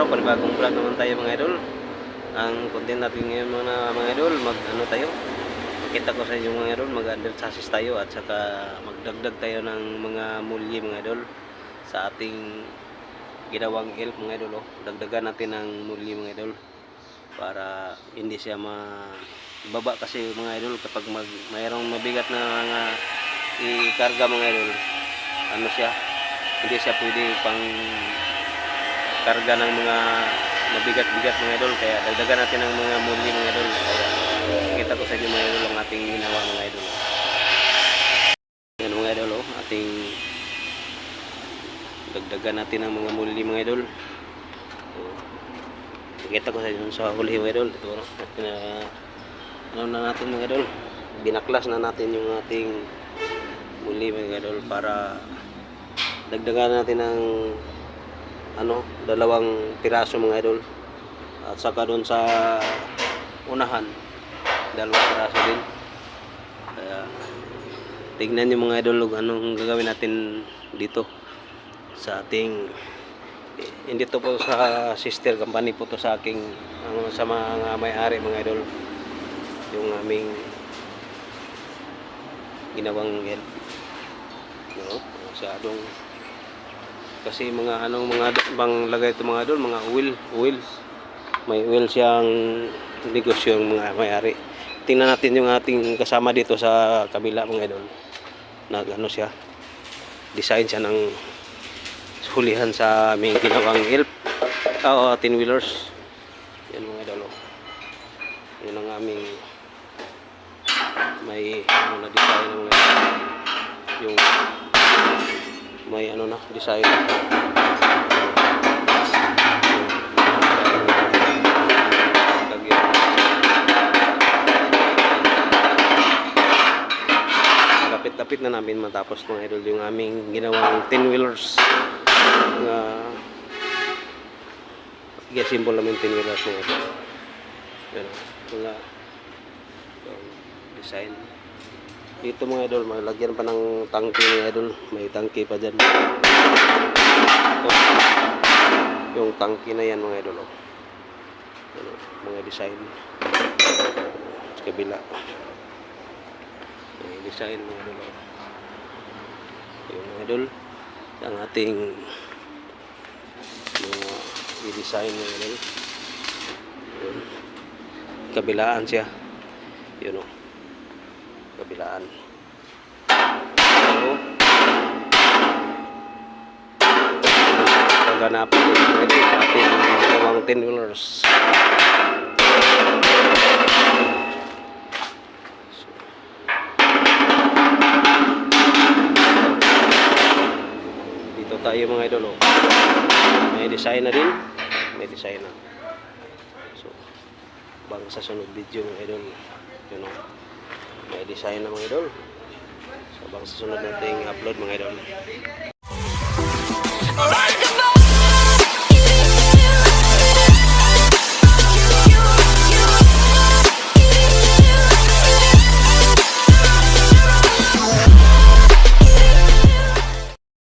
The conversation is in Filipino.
panibagong vlog naman tayo mga idol. Ang content natin ngayon mga idol, mag-ano tayo. Kita ko sa inyo mga idol, mag-under chassis tayo at saka magdagdag tayo ng mga mulye mga idol sa ating ginawang elf mga idol. Dagdagan natin ng mulye mga idol para hindi siya mababa kasi mga idol kapag mayroong mabigat na mga ikarga mga idol, ano siya, hindi siya pwede pang karga ng mga mabigat-bigat mga idol, kaya dagdagan natin ng mga mulye mga idol. Kaya kita ko sa inyo mga idol ang ating ginawa mga idol. Yan mga idol, ating dagdagan natin ng mga mulye mga idol. Kita ko sa inyo sa huli mga idol. Ito ano na natin mga idol, binaklas na natin yung ating mulye mga idol para dagdagan natin ng dalawang piraso mga idol, at saka doon sa unahan dalawang piraso din. Kaya tignan nyo mga idol anong gagawin natin dito sa ating, hindi to po sa sister company po to, sa aking sa mga may-ari mga idol, yung aming ginawang help, sa adong. Kasi mga bang lagay ito mga idol, mga oil. May oil siyang negosyo yung mga may-ari. Tingnan natin yung ating kasama dito sa kabila mga idol. Siya, design siya ng hulihan sa aming ginawang elf, 10 wheelers. Yan mga idol. Yan ang aming may na design ng yung may design. Lapit na namin matapos mga idol yung aming ginawang 10 wheelers. Symbol namin 10 wheelers mga idol. Mga design dito mga idol, malagyan pa ng tangke mga idol, may tangke pa dyan. Ito, yung tangke na yan mga idol, mga design sa kabila, may design mga idol. Yung mga idol ang ating mga i-design mga idol, kabilaan siya, yun kabilaan. So, pagganapin ito sa ating ginawang 10 wheelers. Dito tayo mga idol. May design na din. May design na. So, bang sa sunod video mga idol, may design na mga idol. So, bang sa sunod nating upload mga idol.